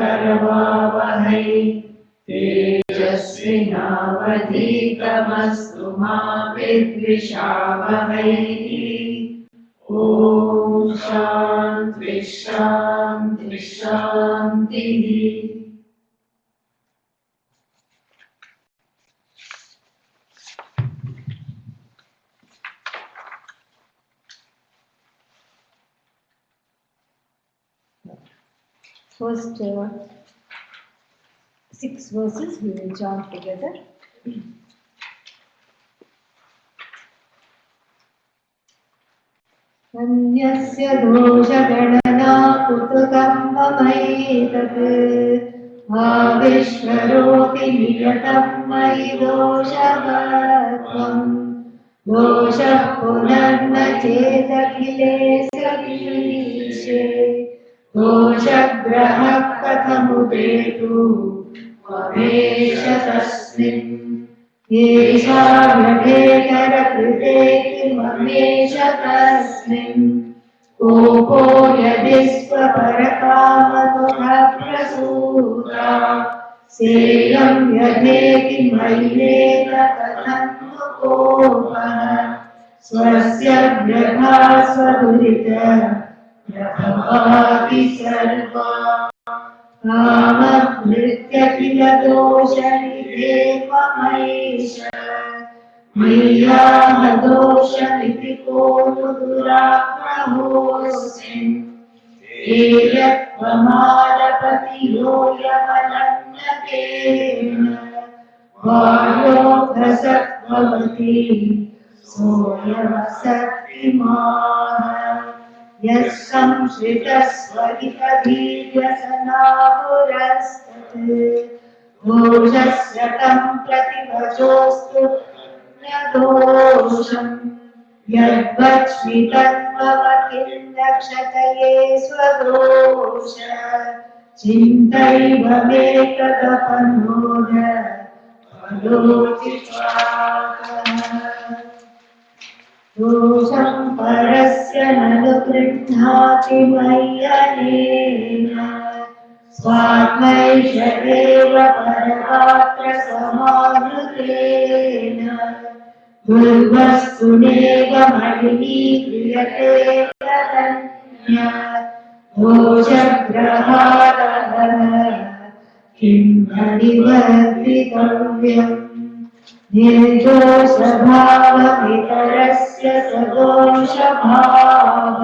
करवावहै तेजस्विनावधीतमस्तु मा विद्विषावहै। ॐ शान्ति शान्ति शान्तिः। First 6 verses we will chant together. अन्यस्य दोषगणना कुतुकं ममैतत् आविश्वरोति नियतं मयि दोषवत्वं दोषः पुनर्न चेदखिलेऽस्य ईशे दोषग्रहः कथमुदेतु महेश तस्मिन् येषाव्यभेदरकृते किममेष तस्मिन् कोपो यदि स्वपरकामगुणप्रसूता सेयं यथेति मय्येव कथं नु कोपः स्वस्य व्यथा स्वदुरित प्रभवाति सर्वा कामभृत्य किल दोषनिधे ममैष मय्याह दोषमिति को नु दुराग्रहोऽस्मिन् एयत्त्वमालपतियो यमनन्यकेन वायोऽभ्रसत्ववती सोऽयमसक्तिमान् यः संश्रितस्वरितधीर्यसनापुरस्तत् दोषस्य तं प्रतिवचोऽस्तु न्यदोषम् यद्वच्मितन्मम किं नक्षतये स्वदोष चिन्तैव मे तदपनोद दोषं परस्य ननु गृह्णाति मय्यनेन स्वात्मैषदेव परमात्र समाहृतेन दुर्वस्तुनेव मलिनीक्रियते तदन्य दोषग्रहादः किं न निवर्तितव्यम् निर्दोषभावमितरस्य सदोषभावम्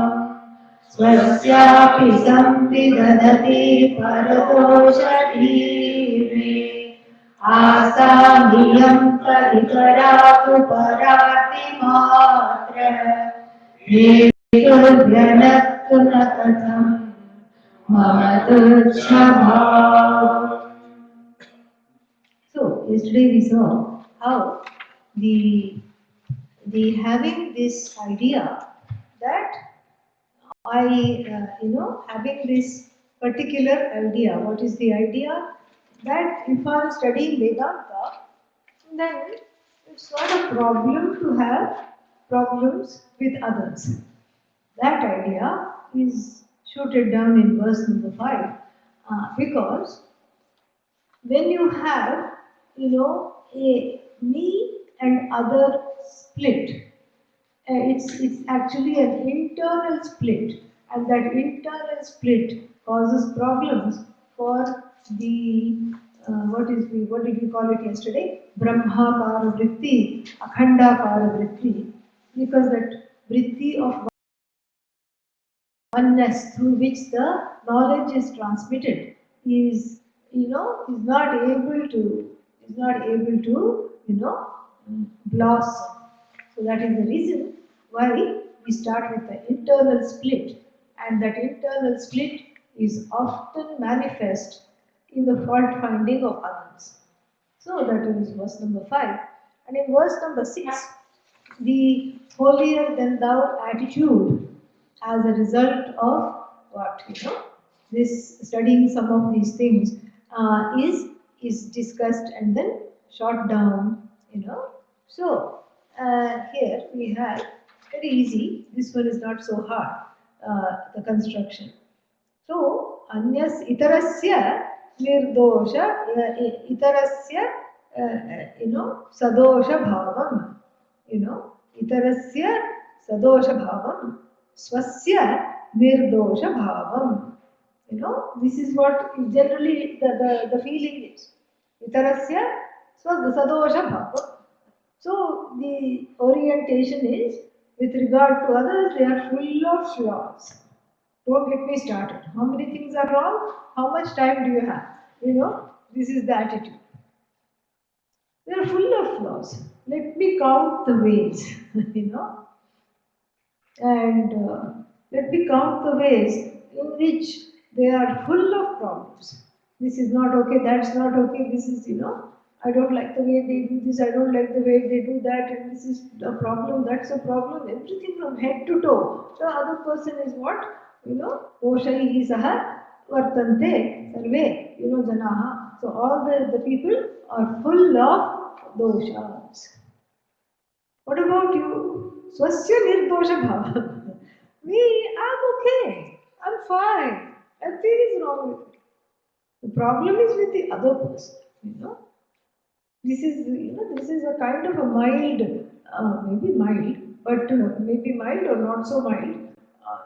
स्वस्यापि संविदधति परदोषधीरे आसाम्यं परिकरातु परातिमात्र हेतुर्व्यनक्तु न कथं मम तुच्छभावम्. So yesterday we saw how the having this idea that having this particular idea. What is the idea? That if I am studying Vedanta, then it's not a problem to have problems with others. That idea is shooted down in verse number 5, because when you have, a me and other split, it's actually an internal split, and that internal split causes problems for the what did we call it yesterday? Brahmakara vritti, akhandakara vritti, because that vritti of oneness through which the knowledge is transmitted is not able to blossom. So that is the reason why we start with the internal split, and that internal split is often manifest in the fault finding of others. So that is verse number 5. And in verse number 6, the holier than thou attitude as a result of what? This studying some of these things is discussed and then shot down, So here we have very easy, this one is not so hard, the construction. So Anyas itarasya nirdosha, itarasya, sadosha bhavam. Itarasya sadosha bhavam, swasya nirdosha bhavam. This is what generally the feeling is. Itarasya sadosha bhavam. So the orientation is with regard to others, they are full of flaws. Don't get me started. How many things are wrong? How much time do you have? This is the attitude. They are full of flaws. Let me count the ways, and let me count the ways in which they are full of problems. This is not okay, that's not okay, this is, I don't like the way they do this, I don't like the way they do that, and this is a problem, that's a problem, everything from head to toe. The other person is what? Doshaihi saha vartante sarve, janaha. So all the people are full of doshas. What about you? Swasya nirdosha bhava. Me, I'm okay. I'm fine. Nothing is wrong with me. The problem is with the other person. This is a kind of a mild, maybe mild, but maybe mild or not so mild,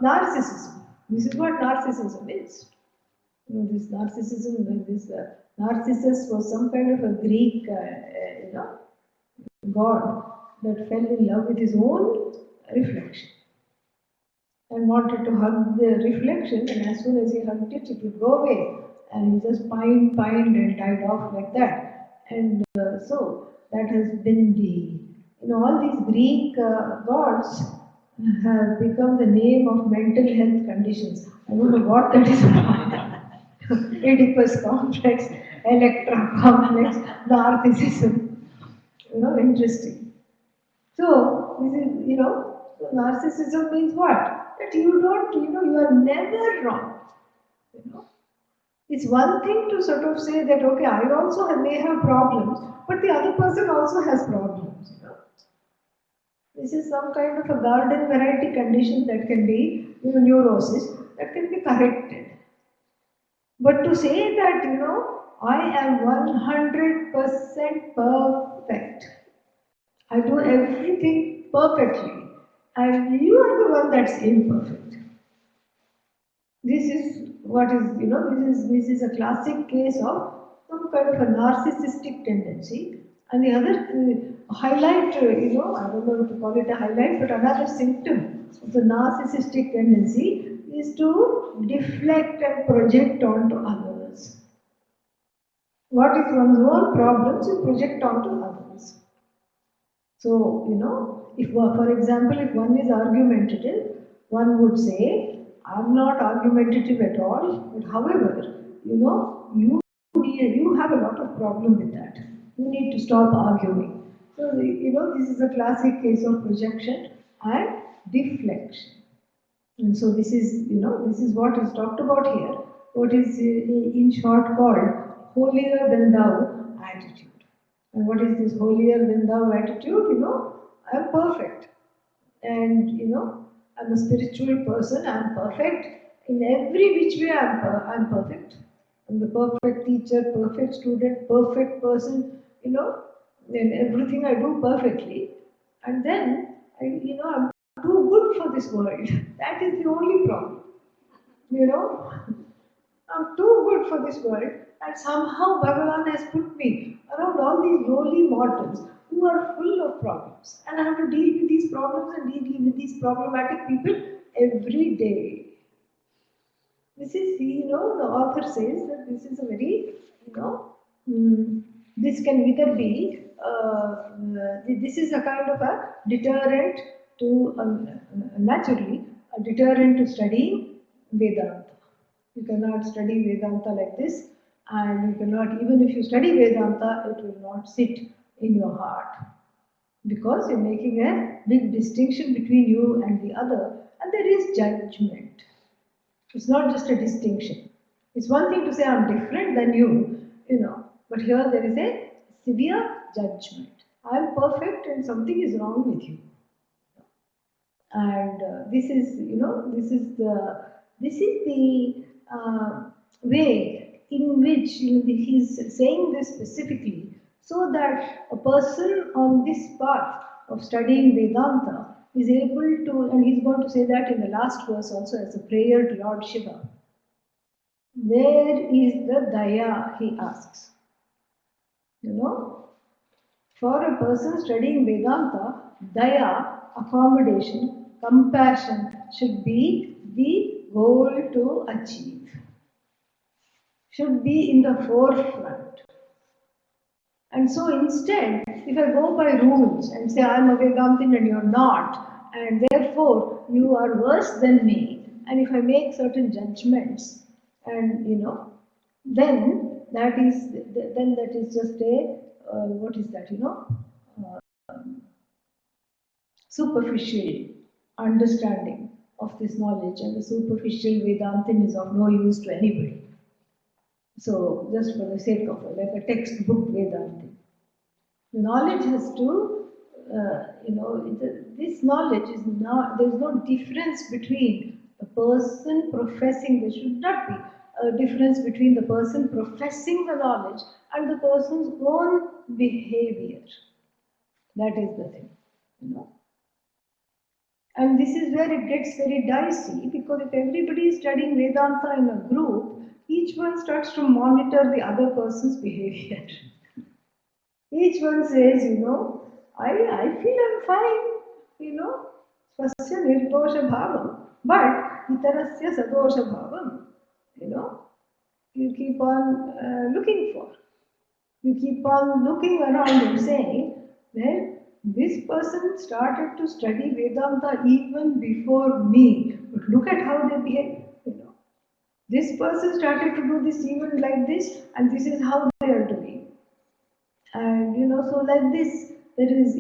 narcissism. This is what narcissism is. This narcissism, this Narcissus was some kind of a Greek, god that fell in love with his own reflection and wanted to hug the reflection, and as soon as he hugged it, it would go away. And he just pined and died off like that. And so that has been all these Greek gods have become the name of mental health conditions. I don't know what that is about. Oedipus complex, Electra complex, narcissism. Interesting. So, this is, so narcissism means what? That you don't, you are never wrong. It's one thing to sort of say that, okay, I also may have problems, but the other person also has problems. This is some kind of a garden variety condition that can be, neurosis, that can be corrected. But to say that, I am 100% perfect, I do everything perfectly, and you are the one that's imperfect. This is what is, this is a classic case of some kind of a narcissistic tendency. And the other highlight, I don't know to call it a highlight, but another symptom of the narcissistic tendency is to deflect and project onto others. What is one's own problems, you project onto others. So, if, for example, if one is argumentative, one would say, I'm not argumentative at all, but however, you have a lot of problem with that. You need to stop arguing. So, this is a classic case of projection and deflection. And so this is, this is what is talked about here, what is in short called holier than thou attitude. And what is this holier than thou attitude? I'm perfect. And, I'm a spiritual person, I'm perfect. In every which way, I'm perfect. I'm the perfect teacher, perfect student, perfect person, and everything I do perfectly. And then, I'm too good for this world. That is the only problem. I'm too good for this world, and somehow Bhagavan has put me around all these lowly mortals who are full of problems. And I have to deal with these problems and deal with these problematic people every day. This is, the author says that this is a very, this can either be, this is a kind of a deterrent to, naturally, a deterrent to studying Vedanta. You cannot study Vedanta like this, and you cannot, even if you study Vedanta, it will not sit in your heart. Because you're making a big distinction between you and the other, and there is judgment. It's not just a distinction. It's one thing to say I'm different than you, but here there is a severe judgment. I'm perfect and something is wrong with you. And this is the way in which he's saying this specifically so that a person on this path of studying Vedanta is able to, and he's going to say that in the last verse also as a prayer to Lord Shiva. Where is the daya, he asks. For a person studying Vedanta, daya, accommodation, compassion should be the goal to achieve, should be in the forefront. And so instead, if I go by rules and say I'm a Vedantin and you're not, and therefore you are worse than me, and if I make certain judgments, and then that is just a what is that? Superficial understanding of this knowledge, and the superficial Vedantin is of no use to anybody. So, just for the sake of it, like a textbook Vedantin. The knowledge has to, this knowledge is not, there is no difference between the person professing, there should not be a difference between the person professing the knowledge and the person's own behavior. That is the thing, And this is where it gets very dicey, because if everybody is studying Vedanta in a group, each one starts to monitor the other person's behavior. Each one says, I feel I'm fine, swasya nirdosha bhavam, but itarasya sadosha bhavam, you keep on looking for. You keep on looking around and saying, well, this person started to study Vedanta even before me, but look at how they behave, This person started to do this even like this, and this is how they are doing. And so like this, there is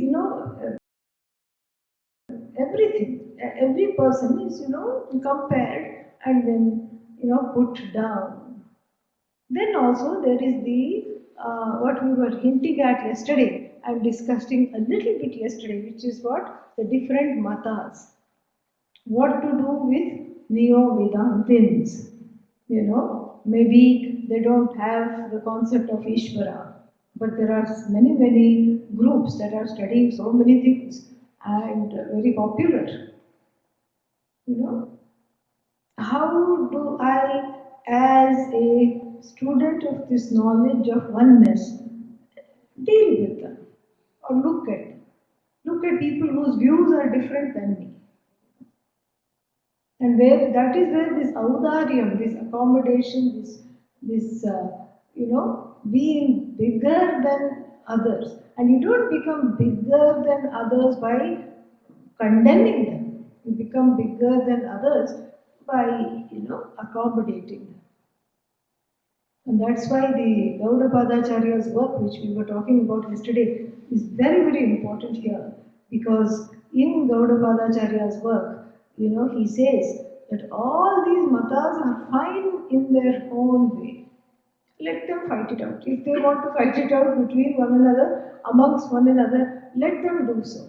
everything. Every person is compared and then put down. Then also there is the what we were hinting at yesterday and discussing a little bit yesterday, which is what the different matas. What to do with Neo-Vedantins? Maybe they don't have the concept of Ishvara, but there are many groups that are studying so many things and very popular. How do I, as a student of this knowledge of oneness, deal with them or look at them? Look at people whose views are different than me. And that is where this audaryam, this accommodation, this being bigger than others. And you don't become bigger than others by condemning them. You become bigger than others by, accommodating them. And that's why the Gaudapadacharya's work, which we were talking about yesterday, is very important here. Because in Gaudapadacharya's work, he says that all these matas are fine in their own way. Let them fight it out. If they want to fight it out between one another, amongst one another, let them do so.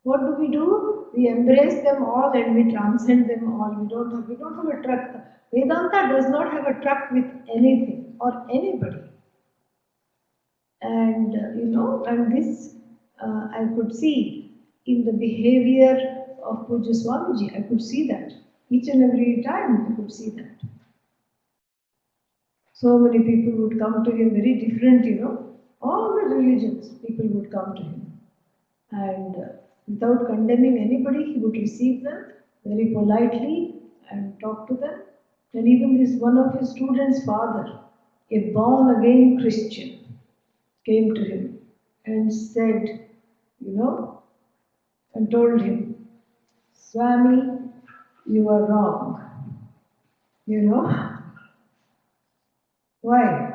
What do? We embrace them all and we transcend them all. We don't have a truck. Vedanta does not have a truck with anything or anybody. And and this I could see in the behavior of Pujya Swamiji. I could see that. Each and every time I could see that. So many people would come to him, very different, all the religions, people would come to him. And without condemning anybody, he would receive them very politely and talk to them. And even this one of his students' father, a born-again Christian, came to him and said, and told him, Swami, you are wrong. Why?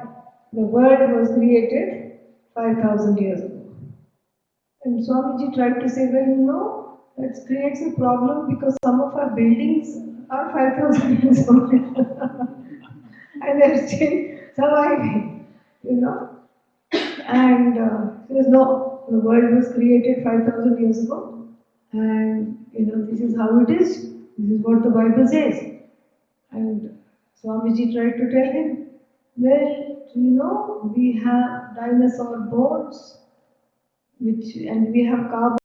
The world was created 5,000 years ago. And Swamiji tried to say, well, that creates a problem because some of our buildings are 5,000 years old. And they're still surviving, And he says, no, the world was created 5,000 years ago. And, this is how it is. This is what the Bible says. And Swamiji tried to tell him, well, we have dinosaur bones, and we have carbon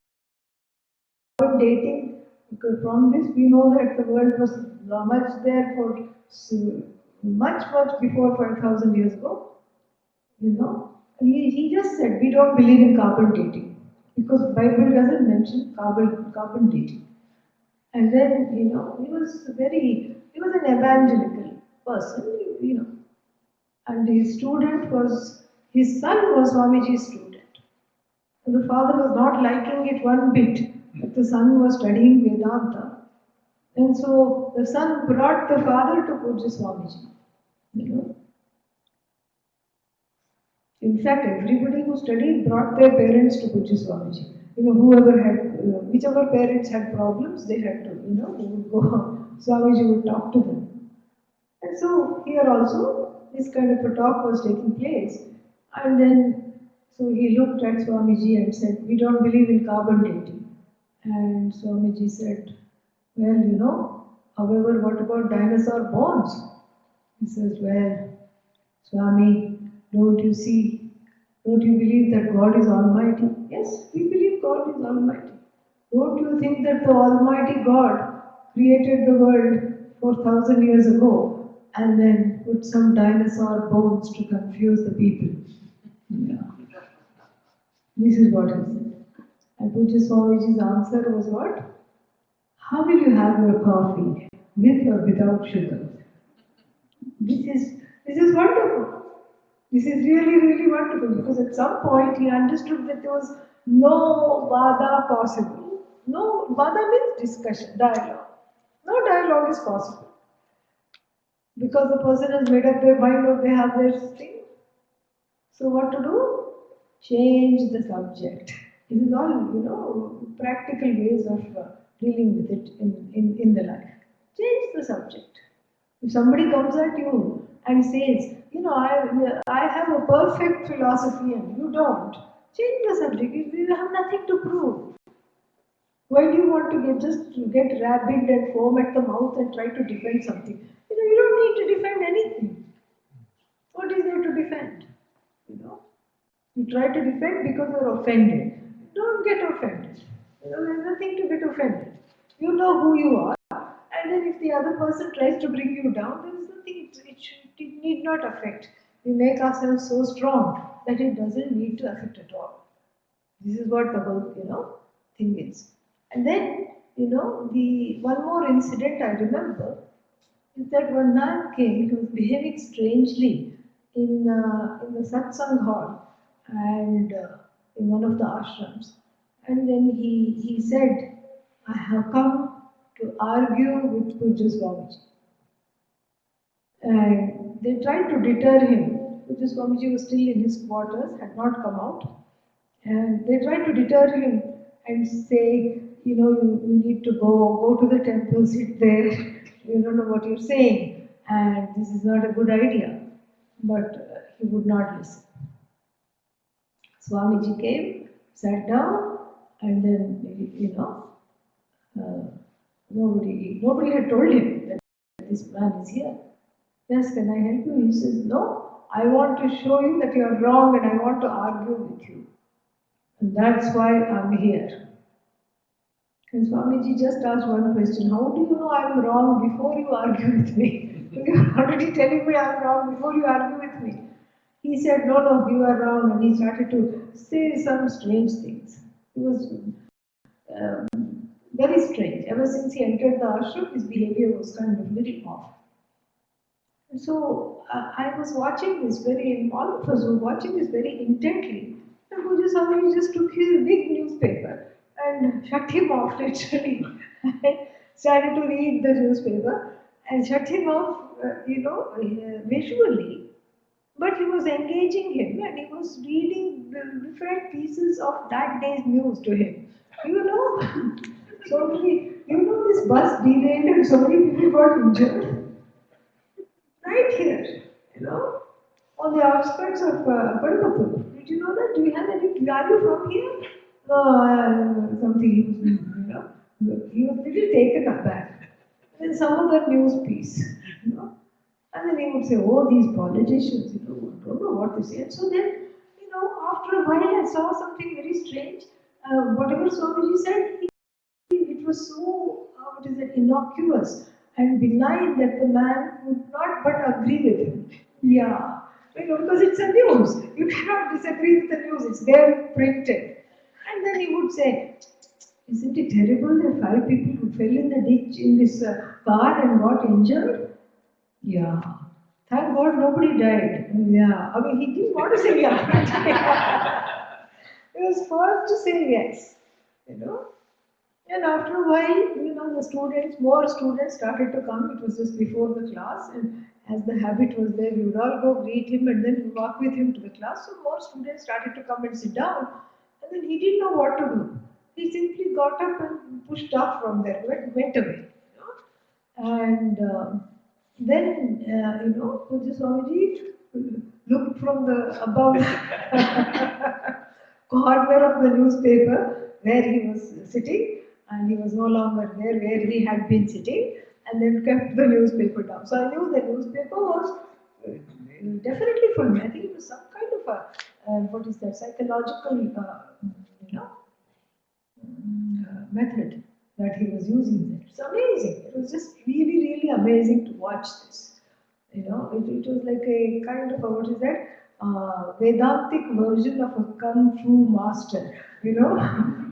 dating. Because from this, we know that the world was much there for much before 5,000 years ago. He just said we don't believe in carbon dating because Bible doesn't mention carbon dating. And then he was an evangelical person, and his son was Swamiji's student. And the father was not liking it one bit that the son was studying Vedanta. And so the son brought the father to Pujya Swamiji. You know. In fact, everybody who studied brought their parents to Pujya Swamiji. Whichever parents had problems, they had to, they would go, Swamiji would talk to them. And so here also, this kind of a talk was taking place. And then, so he looked at Swamiji and said, we don't believe in carbon dating. And Swamiji said, well, however, what about dinosaur bones? He says, well, Swami, don't you see? Don't you believe that God is Almighty? Yes, we believe God is Almighty. Don't you think that the Almighty God created the world 4,000 years ago and then put some dinosaur bones to confuse the people? Yeah. This is what he said. And Pujya Swamiji's answer was what? How will you have your coffee? With or without sugar? This is wonderful. This is really, really wonderful because at some point he understood that there was no vada possible. No, vada means discussion, dialogue. No dialogue is possible because the person has made up their mind or they have their thing. So what to do? Change the subject. This is all, practical ways of dealing with it in the life. Change the subject. If somebody comes at you and says, I have a perfect philosophy and you don't, change the subject. You have nothing to prove. Why do you want to get rabid and foam at the mouth and try to defend something? You don't need to defend anything. What is there to defend? You try to defend because you're offended. Don't get offended. There's nothing to get offended. You know who you are. And then if the other person tries to bring you down, there is nothing, it need not affect. We make ourselves so strong that it doesn't need to affect at all. This is what the whole, thing is. And then, the one more incident I remember is that one man came, he was behaving strangely in the satsang hall and in one of the ashrams. And then he said, I have come to argue with Pujya Swamiji. And they tried to deter him. Pujya Swamiji was still in his quarters, had not come out. And they tried to deter him and say, you need to go to the temple, sit there, you don't know what you're saying, and this is not a good idea. But he would not listen. Swamiji came, sat down, and then, nobody had told him that this man is here. Yes, can I help you? He says, no, I want to show you that you are wrong and I want to argue with you. And that's why I'm here. And Swamiji just asked one question, how do you know I'm wrong before you argue with me? You're already telling me I'm wrong before you argue with me. He said, no, you are wrong. And he started to say some strange things. He was very strange. Ever since he entered the ashram, his behavior was kind of little off. And so I was watching this all of us were watching this very intently. And Pujya Swamiji just took his big newspaper and shut him off literally. And started to read the newspaper and shut him off, visually. But he was engaging him and he was reading the different pieces of that day's news to him. This bus derailed and so many people got injured. Right here, on the outskirts of Coimbatore. Did you know that? Do you have any value from here? No, something, he was little taken aback. And then some other news piece, And then he would say, oh, these politicians, don't know what to say. And so then, after a while, I saw something very strange. Whatever Swamiji said, it was so, innocuous and benign that the man would not but agree with him. Yeah, because it's a news. You cannot disagree with the news. It's there printed. And then he would say, isn't it terrible that 5 people who fell in the ditch in this car and got injured? Yeah. Thank God nobody died. Yeah. I mean, he didn't want to say yeah. He was first to say yes. And after a while, more students started to come. It was just before the class, and as the habit was there, we would all go greet him and then walk with him to the class. So more students started to come and sit down, and then he didn't know what to do. He simply got up and pushed off from there, went away. And then, Pujya Swamiji looked from the above corner of the newspaper where he was sitting, and he was no longer there where he had been sitting, and then kept the newspaper down. So I knew the newspaper was definitely for me. I think it was some kind of a psychological, method that he was using there. It's amazing. It was just really, really amazing to watch this. It was like a kind of Vedantic version of a Kung Fu master,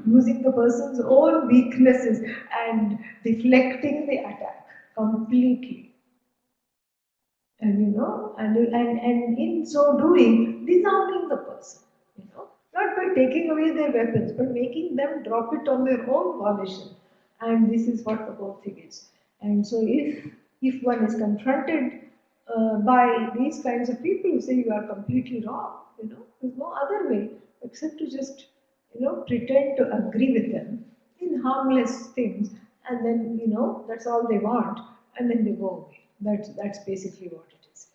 using the person's own weaknesses and deflecting the attack completely. And in so doing, disarming the person, not by taking away their weapons, but making them drop it on their own volition. And this is what the whole thing is. And so, if one is confronted by these kinds of people who say you are completely wrong, there's no other way except to just, pretend to agree with them in harmless things, and then, that's all they want, and then they go away. That's basically what it is.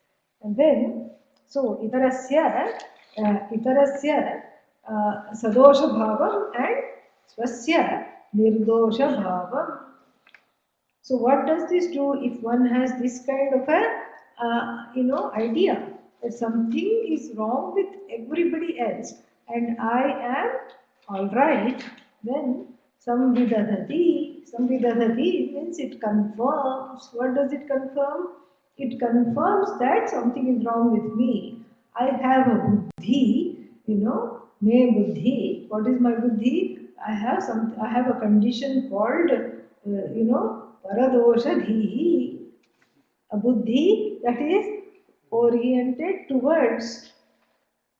And then, so itarasya sadosha bhavam and swasya nirdosha bhavam. So what does this do if one has this kind of a idea that something is wrong with everybody else and I am all right? Then samvidadhati means it confirms. What does it confirm? It confirms that something is wrong with me. I have a buddhi, me buddhi. What is my buddhi? I have a condition called, paradosha dhihi, a buddhi that is oriented towards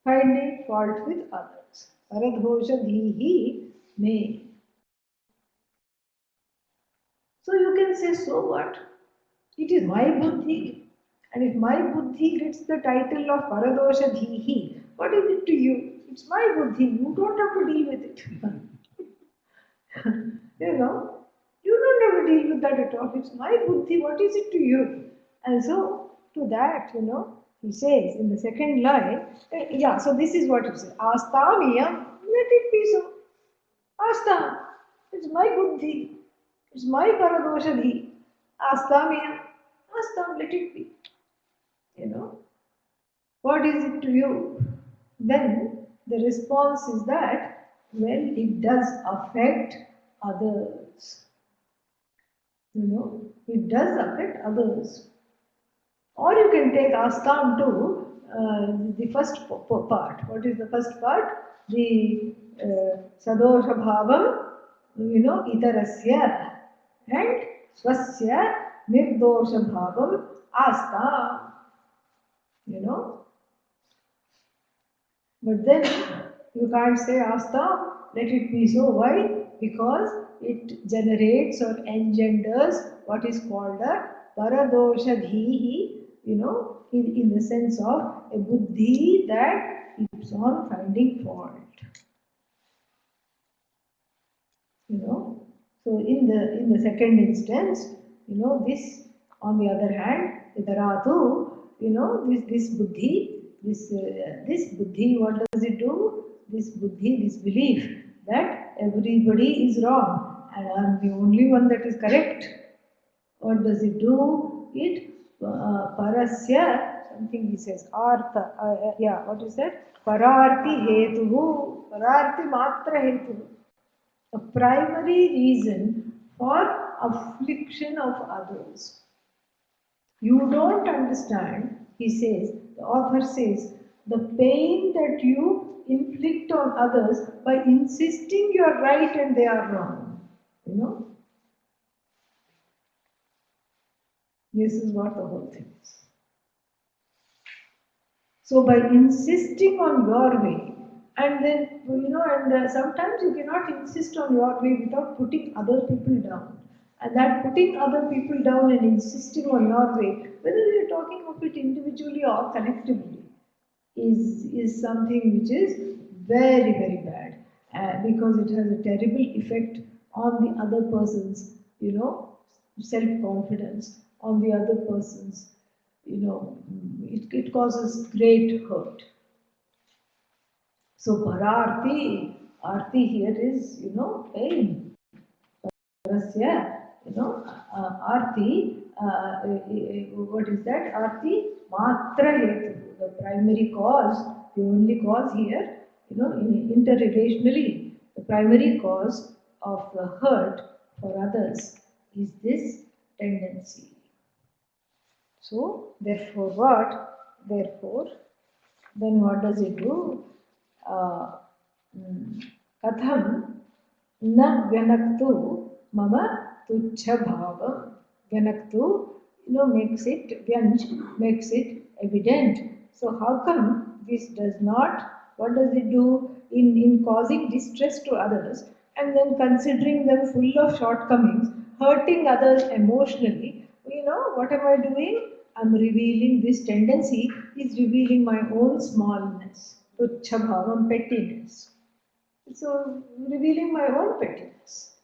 finding fault with others. Paradosha dhihi me. So you can say, so what? It is my buddhi. And if my buddhi gets the title of paradosha dhihi, what is it to you? It's my buddhi. You don't have to deal with it. You don't have to deal with that at all. It's my buddhi. What is it to you? And so, to that, he says in the second line, so this is what he says. Astamiyam, let it be so. Astam, it's my buddhi. It's my paradoshadhi. Astamiyam, astam, let it be. What is it to you? Then the response is that, well, it does affect others. It does affect others. Or you can take astam to the first part. What is the first part? The sadosha bhavam, itarasya and swasya nirdosha bhavam astam. But then you can't say astam, let it be so. Why? Because it generates or engenders what is called a paradosha dhihi, in the sense of a buddhi that keeps on finding fault. So in the second instance, this on the other hand, itaratu, this buddhi, this buddhi, what does it do? This buddhi, this belief that everybody is wrong and I am the only one that is correct. What does it do? It Parasya, something he says, Artha, yeah, what is that? Pararti hetuhu, Pararti matra hetuhu. A primary reason for affliction of others. You don't understand, he says, the author says, the pain that you inflict on others by insisting you are right and they are wrong. You know? This is what the whole thing is. So by insisting on your way, and then, sometimes you cannot insist on your way without putting other people down. And that putting other people down and insisting on your way, whether we are talking of it individually or collectively, is something which is very, very bad. Because it has a terrible effect on the other person's, self-confidence, on the other person's, it causes great hurt. So pararti, arti here is, pain. Parasya, arti, what is that? Arti matra hetu, the primary cause, the only cause here, interrelationally, the primary cause of the hurt for others is this tendency. So, therefore what? Therefore, then what does it do? Katham na vyanaktu mama tuchha bhavam. Vyanaktu, makes it evident. So how come this does not, what does it do in causing distress to others and then considering them full of shortcomings, hurting others emotionally? What am I doing? I'm revealing this tendency, is revealing my own smallness, tuchha bhavam, pettiness. So revealing my own pettiness.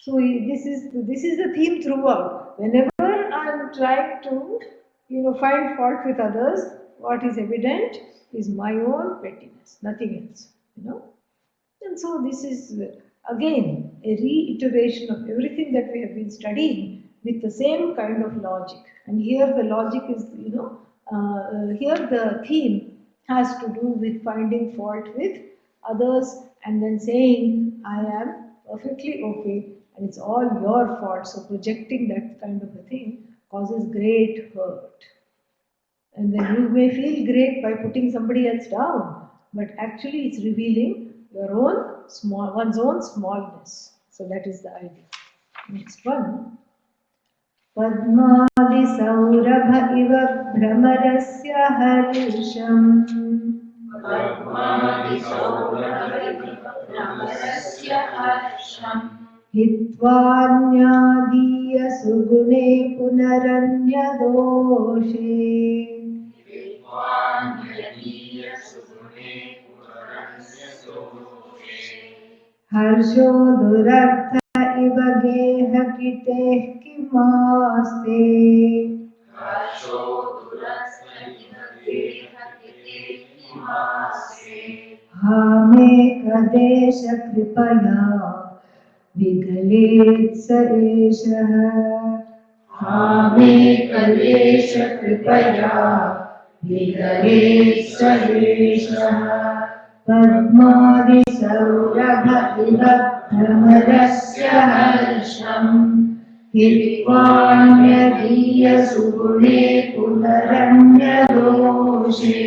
So this is the theme throughout. Whenever I'm trying to, find fault with others, what is evident is my own pettiness, nothing else. And so this is again a reiteration of everything that we have been studying with the same kind of logic. And here the logic is, here the theme has to do with finding fault with others and then saying, I am perfectly okay and it's all your fault. So projecting that kind of a thing causes great hurt. And then you may feel great by putting somebody else down, but actually it's revealing one's own smallness. So that is the idea. Next one. Padmadi saurabha iva bhramarasya harisham. Padmadi saurabha iva bhramarasya harisham. Hitvanyadiya sugune punaranya doshe. Hitvanyadiya sugune punaranya doshe. Harsho durartha iva geha kiteh kimaste. Harsho durartha iva geha kiteh kimaste. Hame kadesha kripaya विगलेत् स एषः हामे कलेश कृपया विगलेत् स एषः पद्मादिसौरभ इव भ्रमरस्य हर्षम् हित्वान्यदीयसुगुणे पुनरन्यदोषे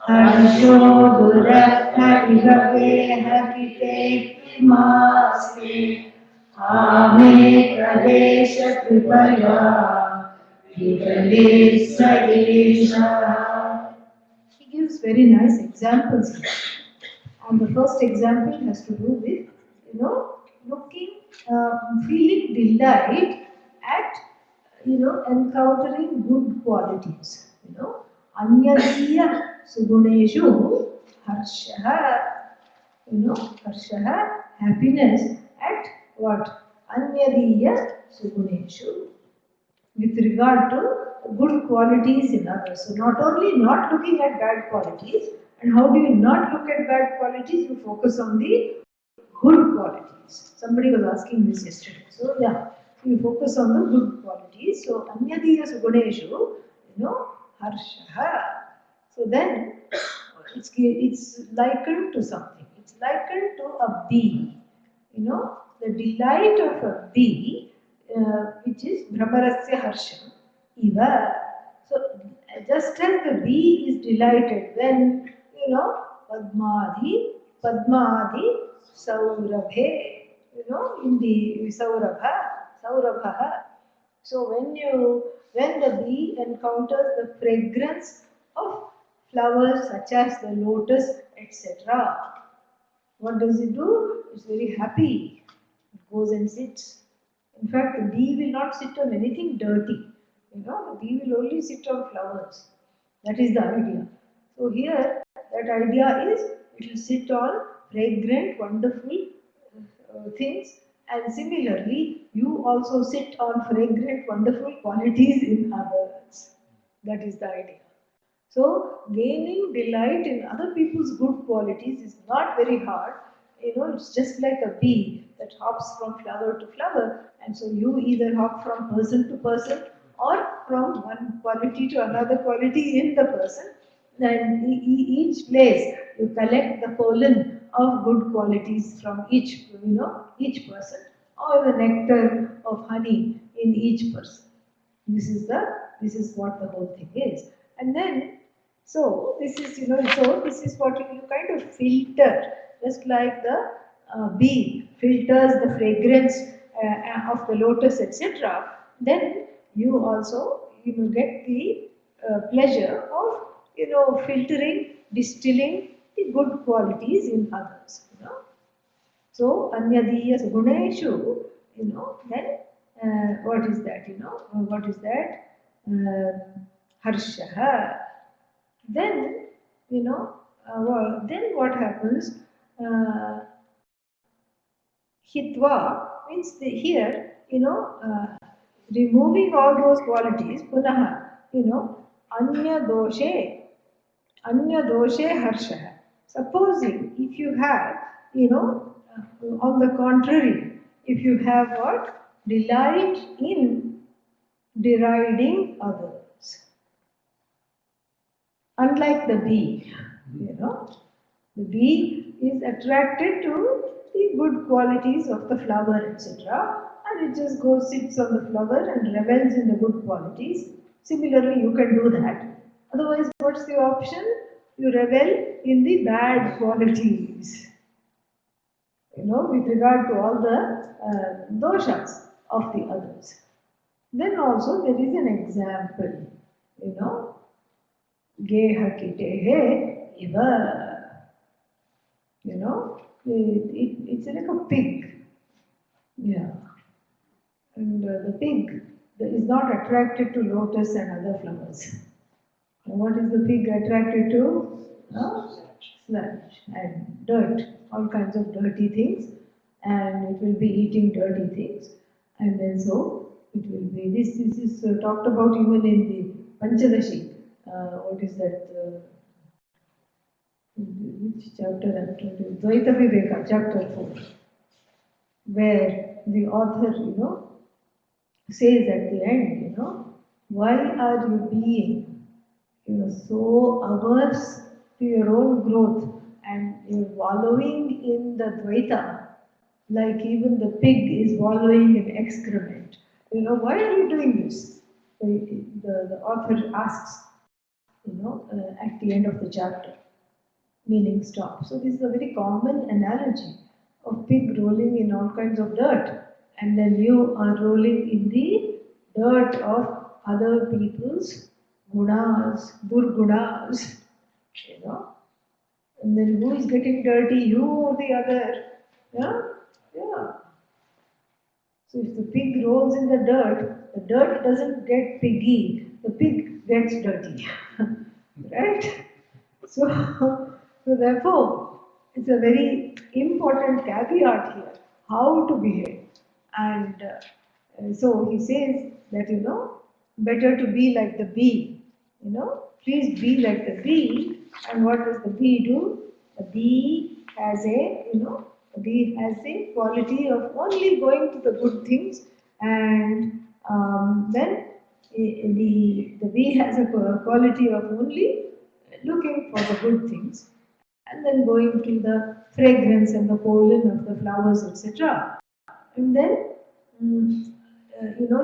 हर्षो दुरर्थ इव गेहकिते किमास्ते आमे कलेश कृपया विगलेत् स एषः. He gives very nice examples here. And the first example has to do with, feeling delight at, encountering good qualities. Anyadiya suguneshu harshaha, harshaha, happiness at what? Anyadiya suguneshu. With regard to good qualities in others. So not only not looking at bad qualities, and how do you not look at bad qualities? You focus on the good qualities. Somebody was asking this yesterday. So yeah, you focus on the good qualities. So anyadiya suguneshu, harshaha. So then it's likened to something. It's likened to a bee. The delight of a bee, which is Brahmarasya Harsham, Iva. So just as the bee is delighted when, Padmadi, Saurabhe, in the Saurabha. So when the bee encounters the fragrance of flowers such as the lotus, etc., what does it do? It's very happy. It goes and sits. In fact, the bee will not sit on anything dirty. The bee will only sit on flowers. That is the idea. So here, that idea is it will sit on fragrant, wonderful things, and similarly, you also sit on fragrant, wonderful qualities in others. That is the idea. So, gaining delight in other people's good qualities is not very hard. It's just like a bee that hops from flower to flower, and so you either hop from person to person or from one quality to another quality in the person. And each place you collect the pollen of good qualities from each person, or the nectar of honey in each person. This is what the whole thing is. And then, so this is, so this is what you kind of filter, just like the bee filters the fragrance of the lotus, etc. Then you also, get the pleasure of, filtering, distilling the good qualities in others. So, anyadiya guneshu, then what is that, what is that? Harshaha. Then, then what happens? Hitva means here, removing all those qualities, punaha, anya doshe harshaha. Supposing if you have, on the contrary, if you have what? Delight in deriding others. Unlike the bee, the bee is attracted to the good qualities of the flower, etc. And it just goes, sits on the flower and revels in the good qualities. Similarly, you can do that. Otherwise, what's the option? You revel in the bad qualities, with regard to all the doshas of the others. Then also there is an example, geha kitehe iva, it's like a pig, yeah, and the pig is not attracted to lotus and other flowers. And what is the pig attracted to? Sludge and dirt, all kinds of dirty things, and it will be eating dirty things, and then so it will be. This is talked about even in the Panchadashi. What is that? Which chapter? Dvaita Viveka, chapter 4, where the author, says at the end, why are you being, so averse to your own growth and you're wallowing in the Dvaita, like even the pig is wallowing in excrement. Why are you doing this? The author asks, at the end of the chapter, meaning stop. So this is a very common analogy of pig rolling in all kinds of dirt, and then you are rolling in the dirt of other people's gunas, durgunas, and then who is getting dirty, you or the other? Yeah. So if the pig rolls in the dirt doesn't get piggy, the pig gets dirty, right? So therefore, it's a very important caveat here, how to behave. And so he says that, better to be like the bee, please be like the bee. And what does the bee do? The bee has a, the bee has a quality of only going to the good things And then the bee has a quality of only looking for the good things and then going to the fragrance and the pollen of the flowers, etc. And then,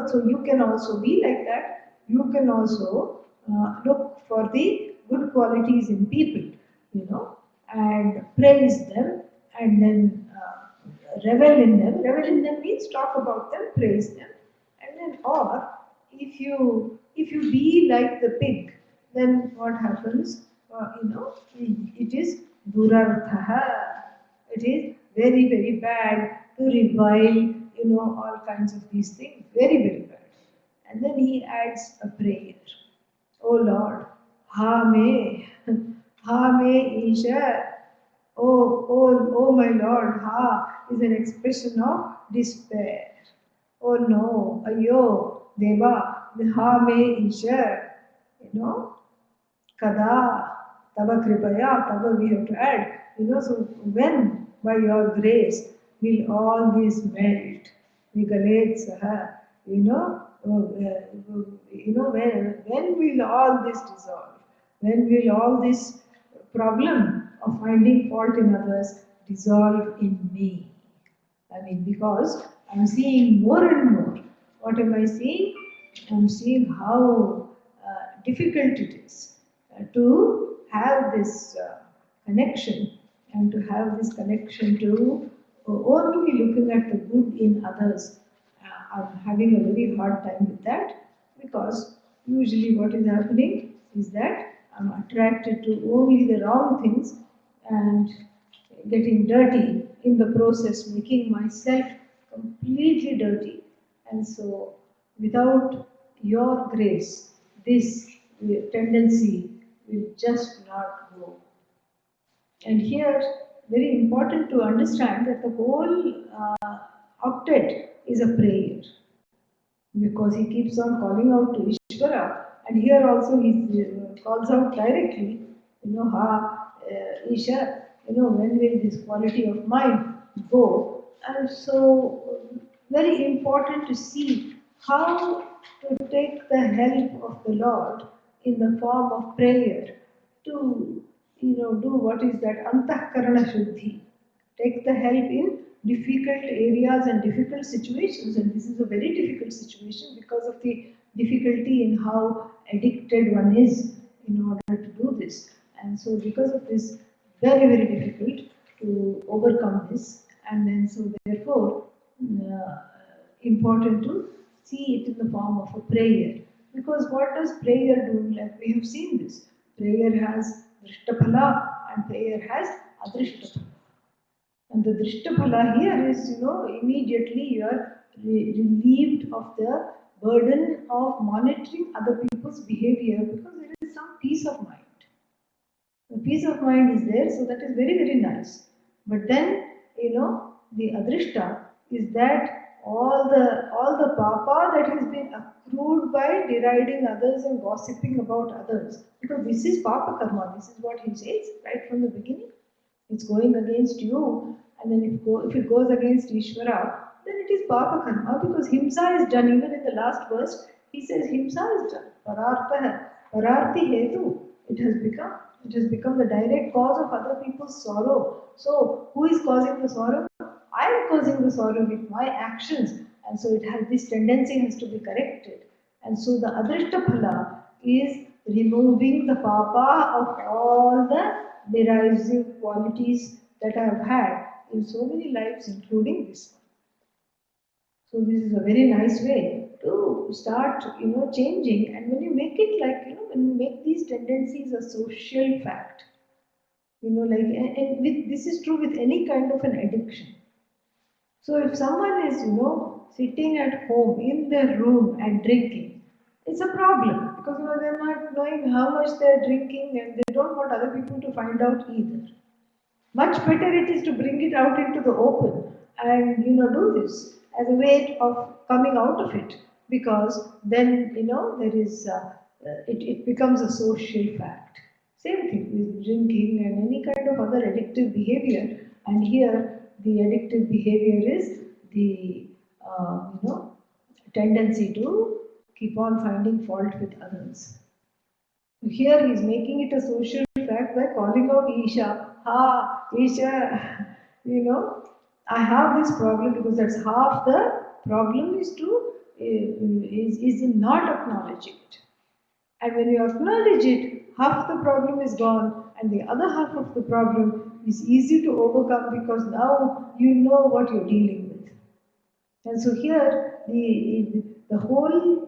so you can also be like that. You can also look for the good qualities in people, and praise them, and then revel in them. Revel in them means talk about them, praise them, and then, or if you be like the pig, then what happens? It is durarthaha. It is very, very bad to revile, all kinds of these things. Very, very bad. And then he adds a prayer. Oh Lord, ha me, ha me Isha. Oh my Lord, ha is an expression of despair. Oh no, ayo, Deva, ha me Isha. You know, Kada, Tava Kripaya, Tava we have to add. So when by your grace will all this melt? Vigalet Saha, when will all this dissolve? When will all this problem of finding fault in others dissolve in me? I mean, because I'm seeing more and more. What am I seeing? I'm seeing how difficult it is to have this connection and to have this connection to only looking at the good in others. I'm having a very hard time with that because usually what is happening is that I'm attracted to only the wrong things and getting dirty in the process, making myself completely dirty. And so, without your grace, this tendency will just not go. And here, very important to understand that the whole octet is a prayer because he keeps on calling out to Ishvara, and here also he calls out directly, Isha, when will this quality of mind go? And so, very important to see how to take the help of the Lord in the form of prayer to, do what is that antahkarana shuddhi, take the help in difficult areas and difficult situations. And this is a very difficult situation because of the difficulty in how addicted one is in order to do this. And so, because of this, very, very difficult to overcome this. And then, so therefore, uh, important to see it in the form of a prayer. Because what does prayer do? Like we have seen this. Prayer has Drishtaphala and prayer has Adrishtaphala. And the Drishtaphala here is, immediately you are relieved of the burden of monitoring other people's behavior because there is some peace of mind. The peace of mind is there, so that is very, very nice. But then, the adrishta is that all the papa that has been accrued by deriding others and gossiping about others, because this is papa karma, this is what he says right from the beginning. It's going against you, and then if it goes against Ishvara, then it is papa karma because himsa is done. Even in the last verse, he says himsa is done. Pararthi hetu. It has become the direct cause of other people's sorrow. So who is causing the sorrow? I am causing the sorrow with my actions, and so this tendency has to be corrected. And so the adrishta phala is removing the papa of all the derisive qualities that I have had in so many lives, including this one. So this is a very nice way to start, changing. And when you make it like, when you make these tendencies a social fact, and with, this is true with any kind of an addiction. So if someone is, sitting at home in their room and drinking, it's a problem because, they're not knowing how much they're drinking and they don't want other people to find out either. Much better it is to bring it out into the open and do this as a way of coming out of it because then there is it becomes a social fact. Same thing with drinking and any kind of other addictive behavior. And here the addictive behavior is the tendency to keep on finding fault with others. Here he is making it a social fact by calling out Isha. Ha, Isha, I have this problem because that's half the problem is in not acknowledging it. And when you acknowledge it, half the problem is gone, and the other half of the problem is easy to overcome because now you know what you're dealing with. And so here, the whole,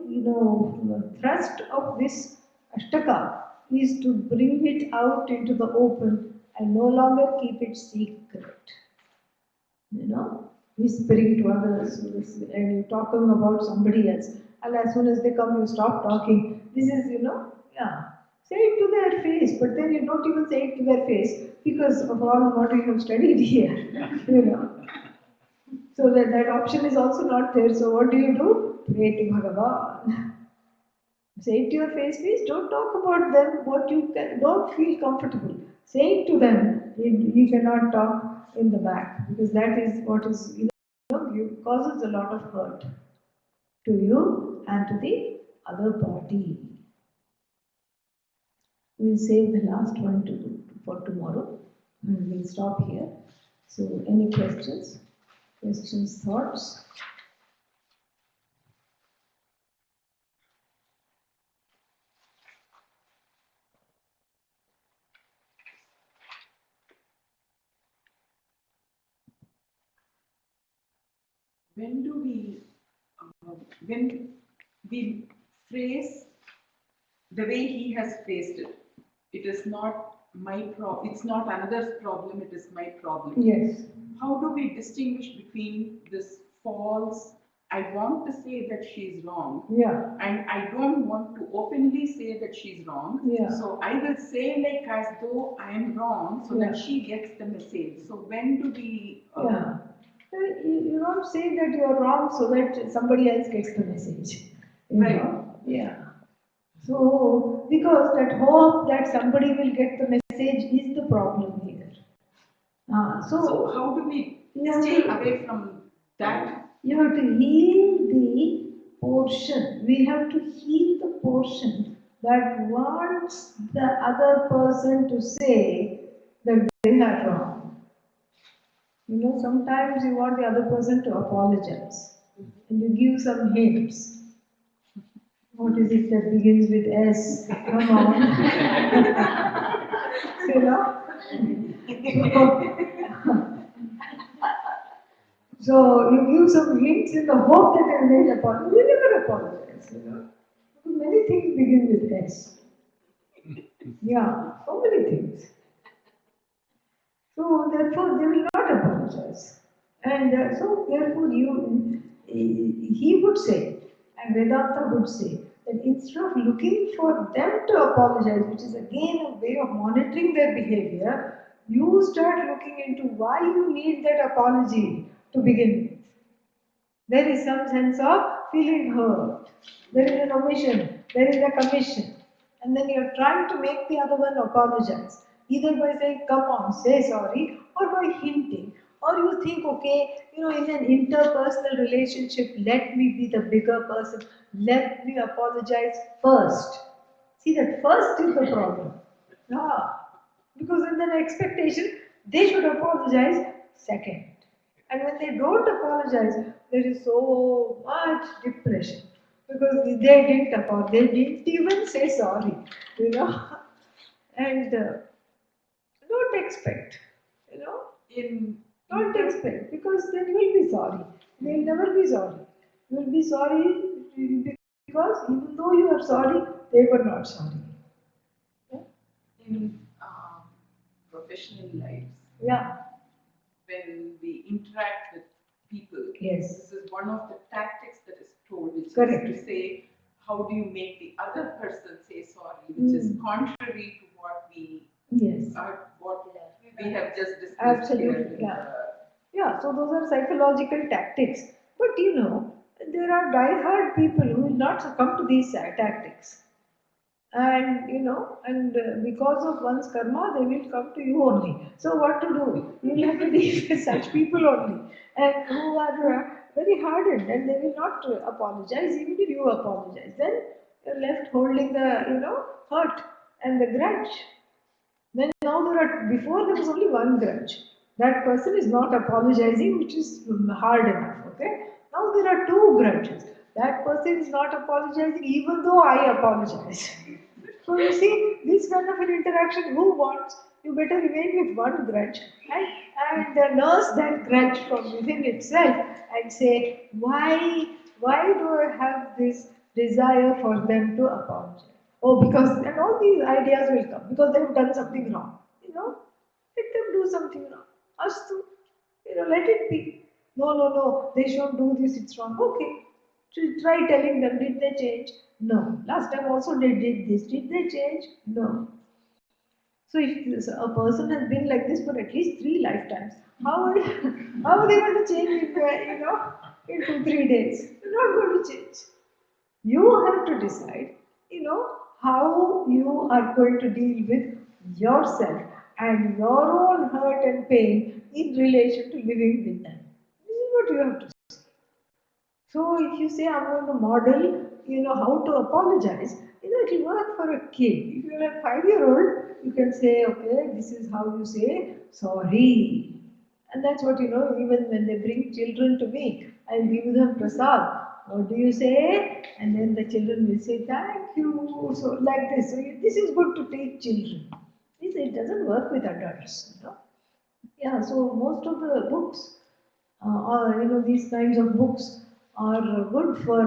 thrust of this Ashtaka is to bring it out into the open and no longer keep it secret. Whispering to others, and you're talking about somebody else. And as soon as they come, you stop talking. This is, yeah. Say it to their face, but then you don't even say it to their face because of all what you have studied here, So that option is also not there. So what do? Pray to Bhagavan. Say it to your face, please. Don't talk about them. What you don't feel comfortable. Say it to them. You cannot talk in the back because that is what is causes a lot of hurt to you and to the other party. We'll save the last one for tomorrow. And we'll stop here. So, any questions? Questions, thoughts? When do when we phrase the way he has phrased it, it is not my problem, it's not another's problem, it is my problem. Yes. How do we distinguish between this false, I want to say that she's wrong, Yeah. and I don't want to openly say that she's wrong. Yeah. So I will say like as though I am wrong so that she gets the message. So when do we... Yeah. You don't say that you're wrong so that somebody else gets the message. Right. Yeah. So, because that hope that somebody will get the message is the problem here. So how do we stay away from that? You have to heal the portion. We have to heal the portion that wants the other person to say that they are wrong. Sometimes you want the other person to apologize and you give some hints. What is it that begins with S? Come on. So you give some hints in the hope that they will apologize. We never apologize, Many things begin with S. Yeah, so many things. So therefore they will not apologize. And so therefore he would say, and Vedanta would say, that instead of looking for them to apologize, which is again a way of monitoring their behavior, you start looking into why you need that apology to begin with. There is some sense of feeling hurt. There is an omission. There is a commission. And then you're trying to make the other one apologize. Either by saying, come on, say sorry, or by hinting. Or you think, okay, in an interpersonal relationship, let me be the bigger person. Let me apologize first. See, that first is the problem. Yeah. Because in the expectation, they should apologize second. And when they don't apologize, there is so much depression. Because they didn't apologize, they didn't even say sorry, And don't expect, don't expect, because then you will be sorry. They will never be sorry. You will be sorry because even though you are sorry, they were not sorry. Yeah? In professional lives, yeah, when we interact with people, yes, this is one of the tactics that is told, which correct, is to say, how do you make the other person say sorry, which is contrary to what we we have just discussed. Absolutely, here. Yeah, so those are psychological tactics. But there are die-hard people who will not succumb to these tactics. And because of one's karma, they will come to you only. So what to do? You will have to deal with such people only, and who are very hardened and they will not apologize even if you apologize. Then you're left holding the, hurt and the grudge. Then now before there was only one grudge. That person is not apologizing, which is hard enough, okay? Now there are two grudges. That person is not apologizing even though I apologize. So you see, this kind of an interaction, who wants? You better remain with one grudge and nurse that grudge from within itself and say, why do I have this desire for them to apologize? Oh, because, and all these ideas will come because they have done something wrong. Let them do something wrong. Astu, let it be. No, they shouldn't do this, it's wrong. Okay. Try telling them, did they change? No. Last time also they did this. Did they change? No. So if a person has been like this for at least 3 lifetimes, how are they going to change in 2-3 days? They're not going to change. You have to decide, how you are going to deal with yourself and your own hurt and pain in relation to living with them. This is what you have to say. So if you say I'm going to model, how to apologize, it will work for a kid. If you're a 5-year-old, you can say, okay, this is how you say sorry. And that's what, even when they bring children to me, I'll give them prasad. What do you say? And then the children will say, thank you. So like this. So this is good to teach children. It doesn't work with adults. Yeah, so most of the books, or these kinds of books are good for,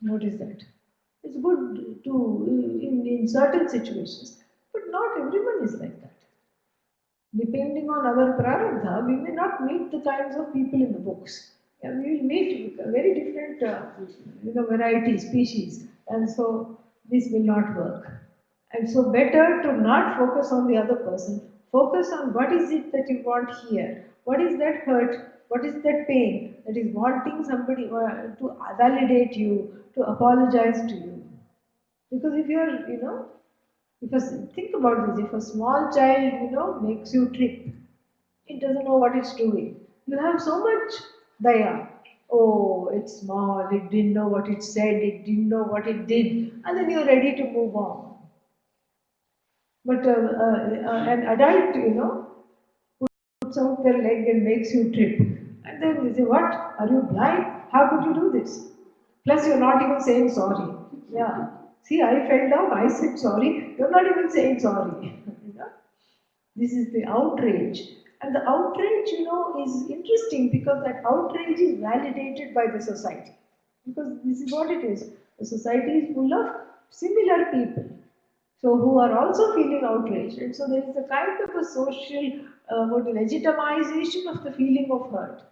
what is that? It's good to, in certain situations, but not everyone is like that. Depending on our prarabdha, we may not meet the kinds of people in the books. Yeah, we will meet very different, variety, species, and so this will not work. And so better to not focus on the other person, focus on what is it that you want here, what is that hurt, what is that pain that is wanting somebody to validate you, to apologize to you. Because if you're, think about this, if a small child, makes you trip, it doesn't know what it's doing. You have so much daya. Oh, it's small, it didn't know what it said, it didn't know what it did, and then you're ready to move on. But an adult, puts out their leg and makes you trip. And then they say, what? Are you blind? How could you do this? Plus, you're not even saying sorry. Yeah. See, I fell down, I said sorry. You're not even saying sorry. This is the outrage. And the outrage, is interesting because that outrage is validated by the society. Because this is what it is. The society is full of similar people. So who are also feeling outraged. And so there is a kind of a social legitimization of the feeling of hurt.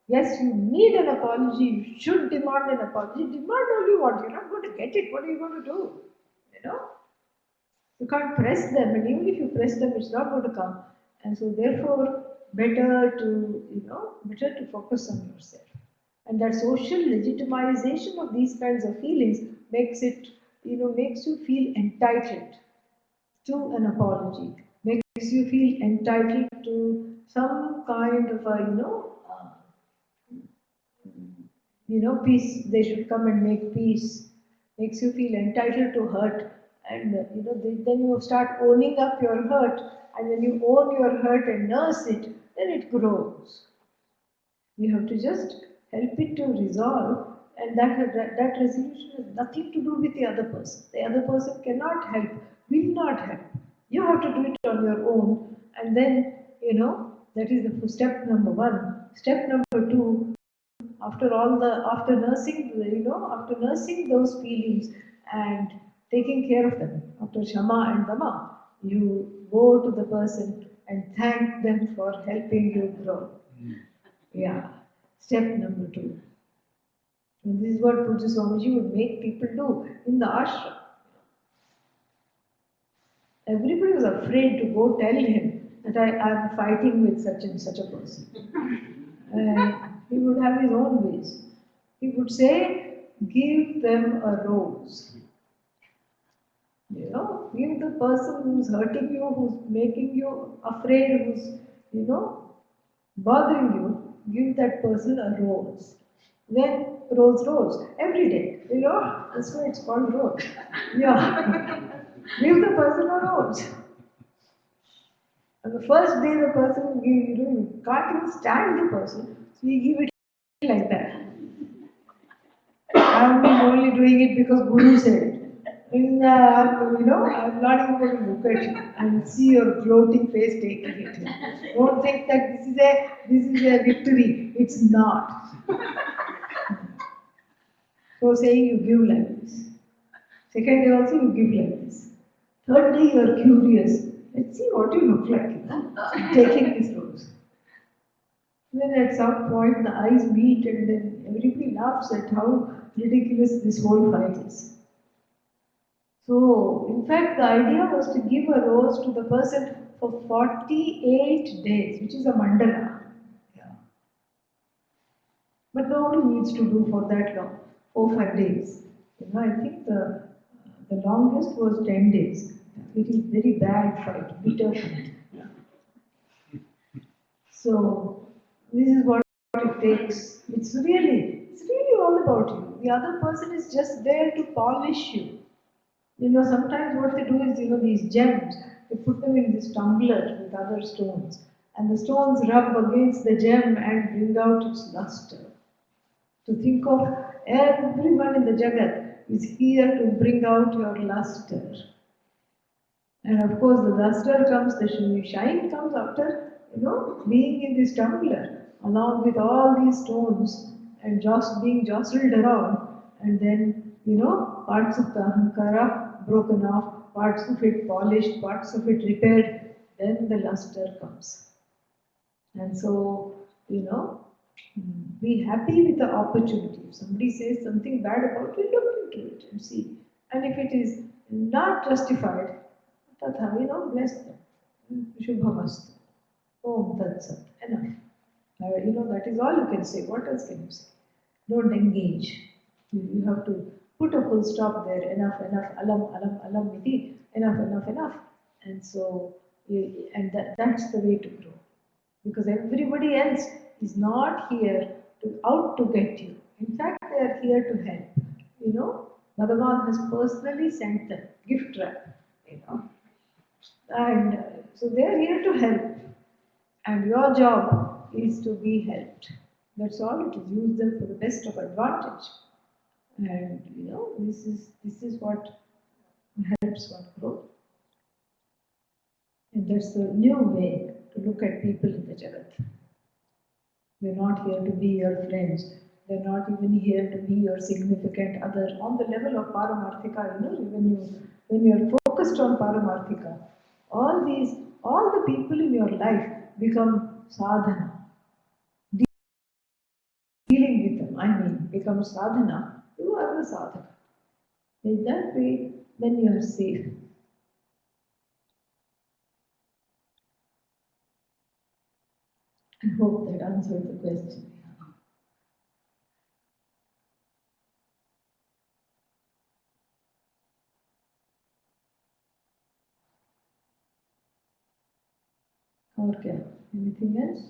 Yes, you need an apology, you should demand an apology. Demand all you want, you're not going to get it. What are you going to do? You can't press them, and even if you press them, it's not going to come. And so therefore, better to focus on yourself. And that social legitimization of these kinds of feelings makes you feel entitled to an apology, makes you feel entitled to some kind of peace. They should come and make peace. Makes you feel entitled to hurt, and then you start owning up your hurt, and when you own your hurt and nurse it, then it grows. You have to just help it to resolve, and that resolution has nothing to do with the other person. The other person cannot help, will not help. You have to do it on your own, and then that is the step number 1. Step number 2. After nursing those feelings and taking care of them, after Shama and Dama, you go to the person and thank them for helping you grow. Yeah, step number 2. And this is what Pujya Swamiji would make people do in the ashram. Everybody was afraid to go tell him that I am fighting with such and such a person. He would have his own ways. He would say, give them a rose. Give the person who's hurting you, who's making you afraid, who's, bothering you, give that person a rose. Then rose, every day, that's why it's called rose. Yeah. Give the person a rose. And the first day the person give, you can't even stand the person, so you give it like that. I've been only doing it because Guru said it. I'm not even going to look at you and see your gloating face taking it. Don't think that this is a victory. It's not. So saying you give like this. Second day also you give like this. Third day you are curious. Let's see what you look like, taking this rose. Then at some point the eyes meet and then everybody laughs at how ridiculous this whole fight is. So, in fact, the idea was to give a rose to the person for 48 days, which is a mandala. Yeah. But nobody needs to do for that long, 4 5 days. I think the longest was 10 days. It is very bad fight, bitter fight. So, this is what it takes. It's really all about you. The other person is just there to polish you. Sometimes what they do is, these gems, they put them in this tumbler with other stones, and the stones rub against the gem and bring out its luster. To think of everyone in the Jagat is here to bring out your luster. And of course, the luster comes, the shine comes after, being in this tumbler, along with all these stones and just being jostled around, and then, parts of the Ahankara broken off, parts of it polished, parts of it repaired, then the luster comes. And so, be happy with the opportunity. If somebody says something bad about you, look into it and see. And if it is not justified, tatha, bless them. Shubhamastu. Om Tat Sat. Enough. That is all you can say. What else can you say? Don't engage. You have to put a full stop there. Enough, alam, miti. Enough. And so, that's the way to grow. Because everybody else is not here out to get you. In fact, they are here to help. Bhagavan has personally sent them, gift wrap. And so they are here to help. And your job is to be helped. That's all it is. Use them for the best of advantage. And this is what helps one grow. And that's the new way to look at people in the Jagat. They're not here to be your friends. They're not even here to be your significant other. On the level of Paramarthika, when you're focused on Paramarthika, all the people in your life become sadhana. Dealing with them, become sadhana. You are the sadhana. In that way, then you are safe. I hope that answered the question. Okay. Anything else?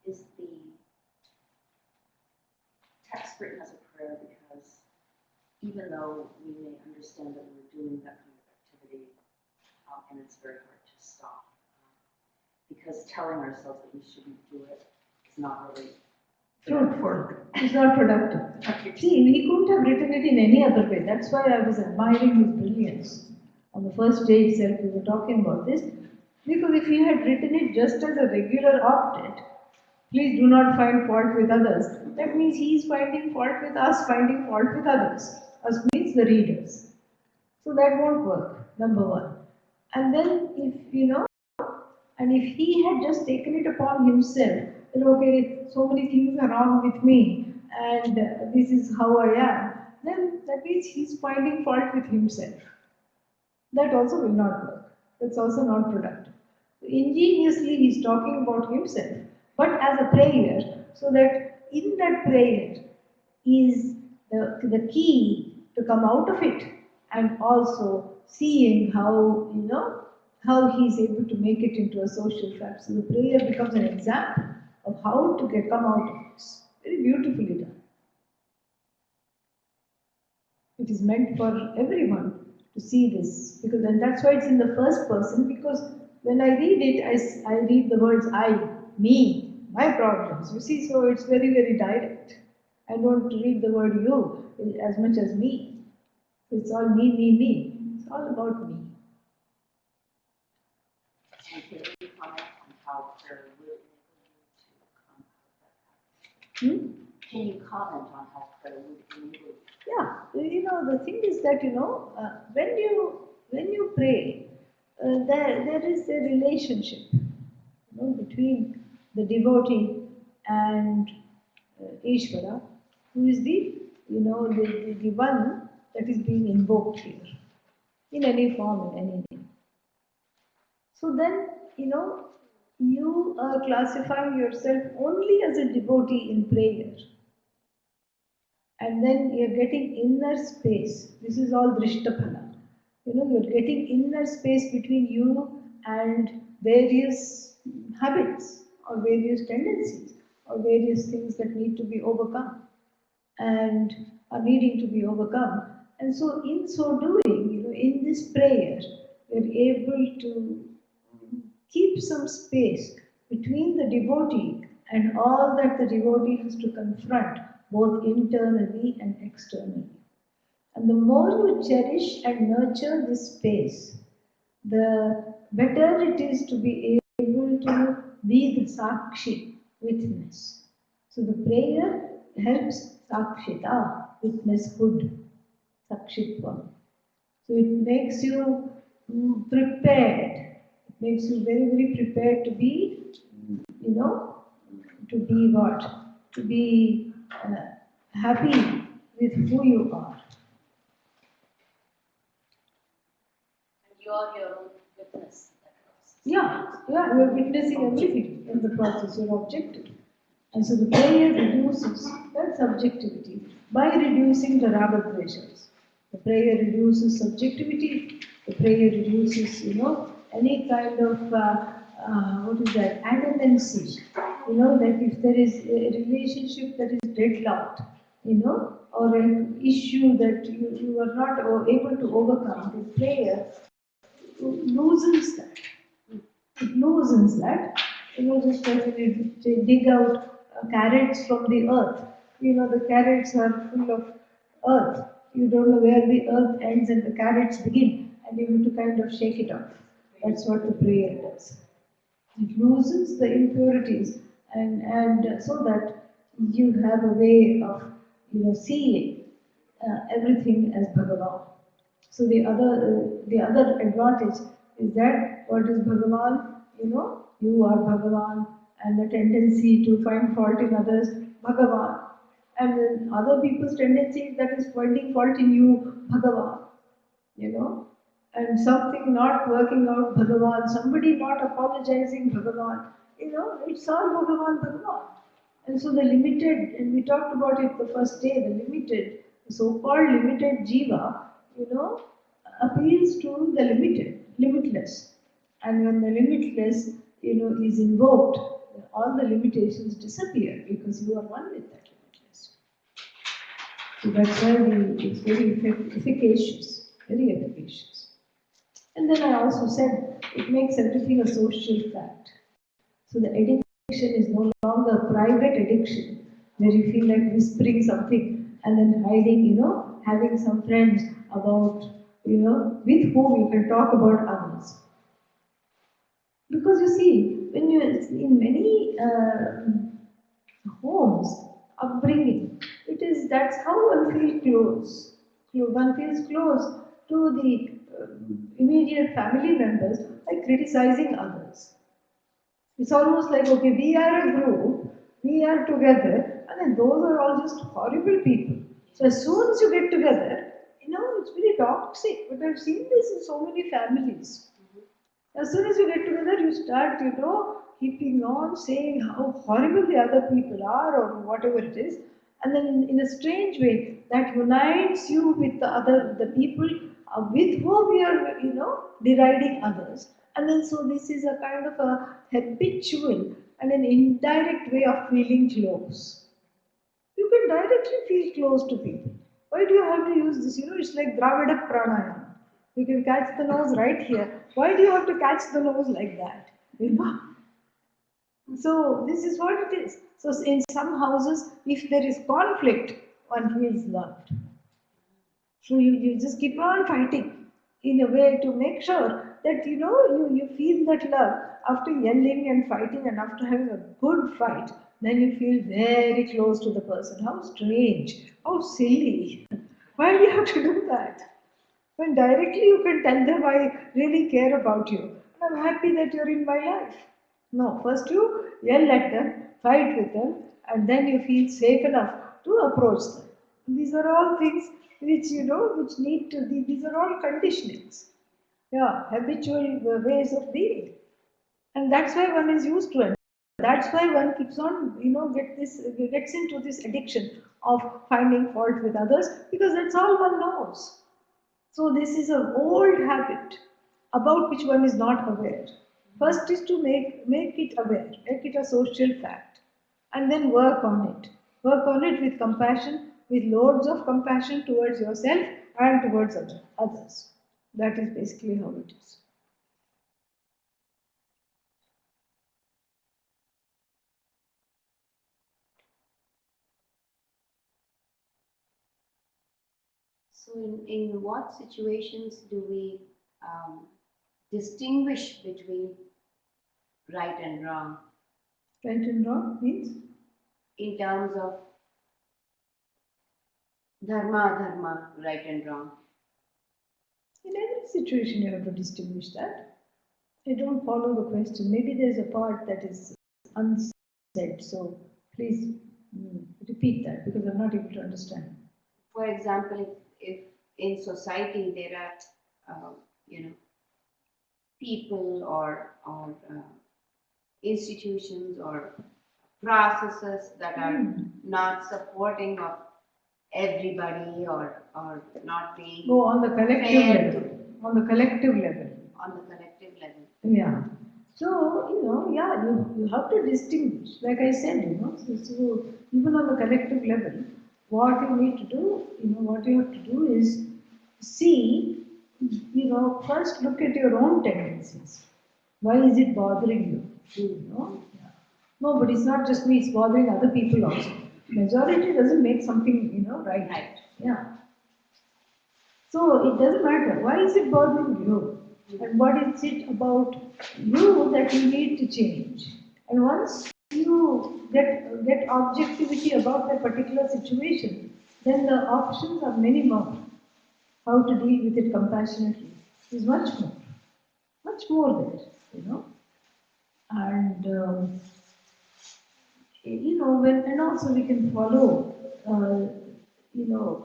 Is the text written as a prayer because even though we may understand that we're doing that kind of activity, and it's very hard to stop, because telling ourselves that we shouldn't do it is not really Fruitful. It's not productive. See, he couldn't have written it in any other way. That's why I was admiring his brilliance. On the first day itself, we were talking about this. Because if he had written it just as a regular octet, please do not find fault with others, that means he is finding fault with us, finding fault with others. Us means the readers. So that won't work, number one. And then if he had just taken it upon himself, that okay, so many things are wrong with me, and this is how I am, then that means he's finding fault with himself. That also will not work. That's also not productive. Ingeniously, he's talking about himself, but as a prayer, so that in that prayer is the key to come out of it, and also seeing how, how he's able to make it into a social fact. So the prayer becomes an example of how to come out of this. Very beautifully done. It is meant for everyone to see this, because, and that's why it's in the first person, because when I read it, I read the words I, me, my problems. You see, so it's very, very direct. I don't read the word you as much as me. It's all me, me, me. It's all about me. And can you comment on how prayer will enable you to come out of that? Can you comment on how prayer would enable you? Yeah, the thing is that, when you pray, there is a relationship, between the devotee and Ishvara, who is the one that is being invoked here, in any form, in any name. So then, you are classifying yourself only as a devotee in prayer. And then you're getting inner space. This is all Drishtaphala. You're getting inner space between you and various habits or various tendencies or various things that need to be overcome and are needing to be overcome. And so, in so doing, in this prayer, you're able to keep some space between the devotee and all that the devotee has to confront, both internally and externally. And the more you cherish and nurture this space, the better it is to be able to be the Sakshi, witness. So the prayer helps Sakshita, witnesshood, Sakshitva. So it makes you prepared. It makes you very, very prepared to be, to be what? To be happy with who you are. And you're your own witness in that process. Yeah, you're witnessing everything in the process, you're objective. And so the prayer reduces that subjectivity by reducing the raga-dveshas. The prayer reduces subjectivity, the prayer reduces, any kind of, adamancy. That if there is a relationship that is deadlocked, or an issue that you are not able to overcome, the prayer loosens that. It loosens that. Just like when you dig out carrots from the earth, the carrots are full of earth. You don't know where the earth ends and the carrots begin, and you have to kind of shake it off. That's what the prayer does. It loosens the impurities, and so that you have a way of seeing everything as Bhagavan. So the other advantage is that what is Bhagavan? You are Bhagavan, and the tendency to find fault in others, Bhagavan. And then other people's tendency that is finding fault in you, Bhagavan. And something not working out, Bhagavan, somebody not apologizing, Bhagavan. It's all Bhagavan, Bhagavan. And so the limited, and we talked about it the first day, the limited, the so-called limited jiva, appeals to the limited, limitless. And when the limitless, is invoked, all the limitations disappear because you are one with that limitless. So that's why it's very efficacious, very efficacious. And then I also said it makes everything a social fact. So the addiction is no longer a private addiction where you feel like whispering something and then hiding, having some friends about, with whom you can talk about others. Because you see, when you in many homes, upbringing, that's how one feels close. One feels close to the immediate family members by criticizing others. It's almost like, okay, we are a group, we are together, and then those are all just horrible people. So as soon as you get together, it's very toxic. But I've seen this in so many families. As soon as you get together, you start, keeping on saying how horrible the other people are or whatever it is. And then in a strange way, that unites you with the people with whom you are, deriding others. And then so this is a kind of a habitual and an indirect way of feeling close. You can directly feel close to people. Why do you have to use this? It's like Dravida Pranayama. You can catch the nose right here. Why do you have to catch the nose like that? You know? So this is what it is. So in some houses, if there is conflict, one feels loved. So you just keep on fighting in a way to make sure that you feel that love after yelling and fighting and after having a good fight, then you feel very close to the person. How strange, how silly. Why do you have to do that? When directly you can tell them I really care about you. And I'm happy that you're in my life. No, first you yell at them, fight with them, and then you feel safe enough to approach them. These are all things which need to be, these are all conditionings. Yeah, habitual ways of being. And that's why one is used to it. That's why one keeps on, gets into this addiction of finding fault with others because that's all one knows. So this is an old habit about which one is not aware. First is to make it aware, make it a social fact, and then work on it. Work on it with compassion, with loads of compassion towards yourself and towards others. That is basically how it is. So, in what situations do we distinguish between right and wrong Right and wrong means in terms of dharma, right and wrong? in every situation you have to distinguish that. I don't follow the question. Maybe there's a part that is unsaid. So please repeat that because I'm not able to understand. For example, if in society there are, you know, people or institutions or processes that are not supporting of everybody or not being Go on the collective fair level. On the collective level. on the collective level. Yeah. So, yeah, you have to distinguish. Like I said, so even on the collective level, what you need to do, what you have to do is see, first look at your own tendencies. Why is it bothering you? Yeah. No, but it's not just me, it's bothering other people also. Majority doesn't make something, right. Right. Yeah. So it doesn't matter. Why is it bothering you? And what is it about you that you need to change? And once you get objectivity about the particular situation, then the options are many more. How to deal with it compassionately is much more there, And when and also we can follow,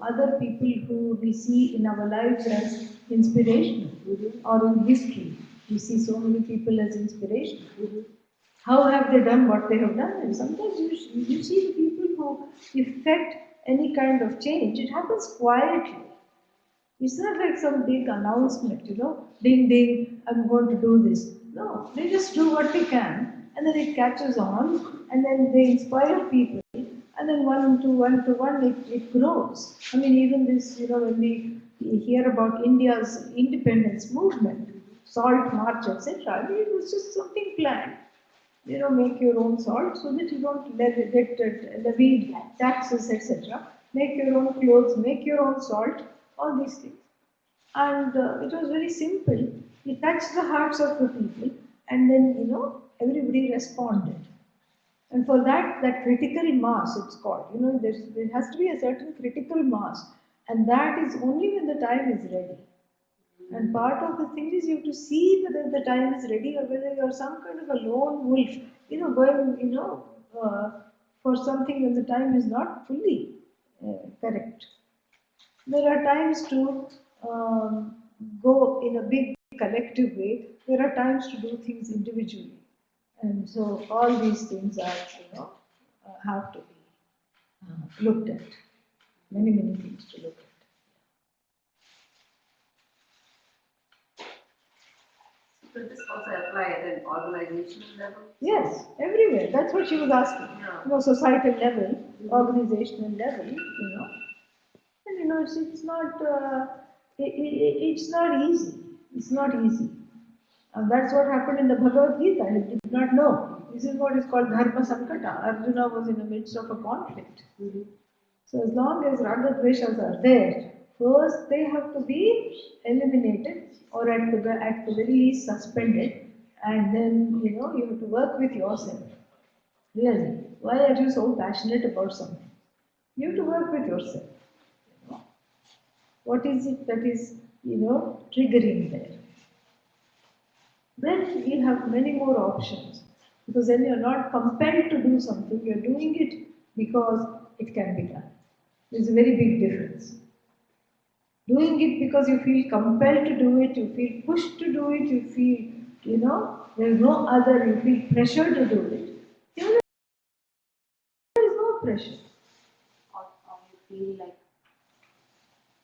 other people who we see in our lives as inspirational, or in history. We see so many people as inspirational. How have they done what they have done? And sometimes you see the people who effect any kind of change, it happens quietly. It's not like some big announcement, ding ding, I'm going to do this. No, they just do what they can, and then it catches on, and then they inspire people, and then one to one, it grows. I mean, even this, when we hear about India's independence movement, salt march, etc., I mean, it was just something planned. Make your own salt so that you don't get levied taxes, etc. Make your own clothes, make your own salt, all these things. And it was very simple. He touched the hearts of the people, and then everybody responded. And for that critical mass, it's called. There has to be a certain critical mass, and that is only when the time is ready. And part of the thing is you have to see whether the time is ready or whether you're some kind of a lone wolf, going, for something when the time is not fully correct. There are times to go in a big collective way. There are times to do things individually. And so all these things are, have to be looked at. Many, many things to look at. Could this also apply at an organizational level? Yes, everywhere. That's what she was asking. Yeah. Societal level, organizational level, And it's not, it's not easy. It's not easy. And that's what happened in the Bhagavad Gita. He did not know. This is what is called Dharma Sankata. Arjuna was in the midst of a conflict. So as long as Raga Dveshas are there, first they have to be eliminated or at the very least suspended, and then you have to work with yourself. Really, why are you so passionate about something? You have to work with yourself. What is it that is triggering there? Then you have many more options, because then you're not compelled to do something. You're doing it because it can be done. There's a very big difference. Doing it because you feel compelled to do it, you feel pushed to do it, you feel, there's no other, you feel pressure to do it. There is no pressure. Or you feel like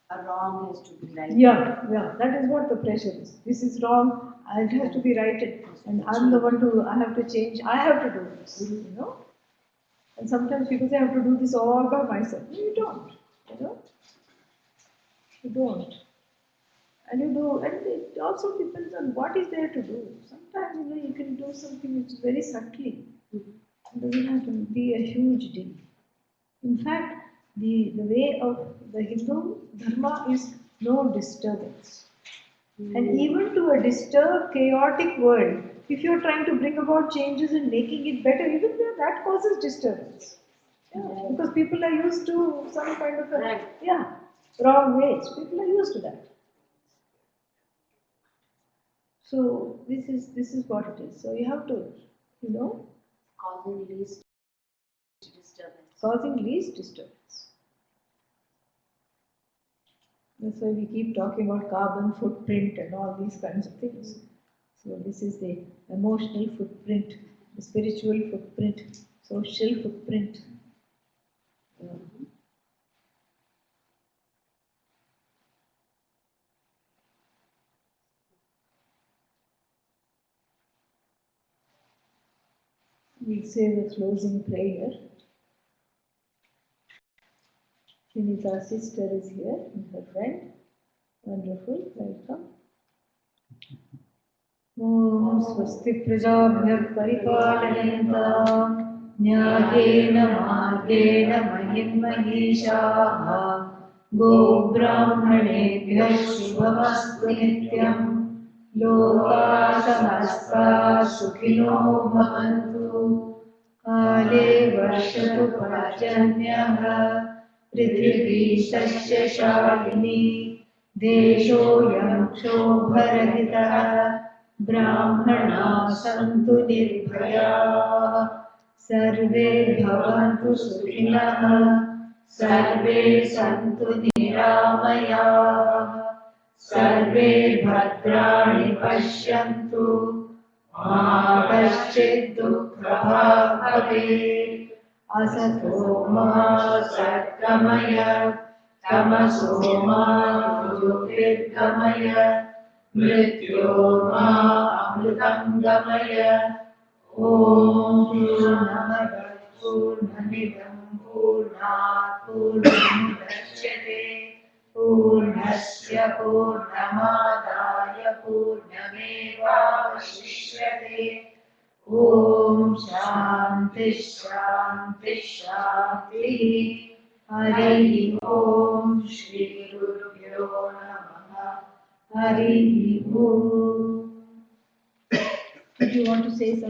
a wrong has to be right. Yeah, that is what the pressure is. This is wrong, it has to be righted, and I'm the one I have to change, I have to do this, And sometimes people say, I have to do this all by myself. No, you don't, You don't. And you do, and it also depends on what is there to do. Sometimes, you can do something which is very subtly. It doesn't have to be a huge deal. In fact, the way of the Hindu Dharma is no disturbance. And even to a disturbed, chaotic world, if you're trying to bring about changes and making it better, even there, that causes disturbance. Yeah, because people are used to some kind of wrong ways. People are used to that. So this is what it is. So you have to, Causing least disturbance. Causing least disturbance. That's why we keep talking about carbon footprint and all these kinds of things. So this is the emotional footprint, the spiritual footprint, social footprint. We'll say the closing prayer. Sunita's sister is here, and her friend. Wonderful, welcome. Om Swasti Prajabhyah Paripalanayanta Nyayena Margena Mahim Mahishaha Go Brahmanebhyah Shubhamastu Nityam Loka Samasta Sukhino Bhavantu Kale Varshatu Parjanyah Prithvi Sasya Shalini Deshoyam Shobharahitah Brahmana Santu Nirbhaya Sarve Bhavantu Sukhinah Sarve Santu Niramaya Sarve Bhadrani Pashyantu Ma Kaschid Dukha Bhavet Asato Ma Satgamaya Tamaso Ma Jyotirgamaya Mrityoma Amritam Gamaya Om Purnamada Purnamidam Purnat Purnamudachyate Purnasya Purnamadaya Purnameva Vashishyate Om Shanti Shanti Shanti Hari Om Shri Gurubhyo Namaha Hari Om. Did you want to say something?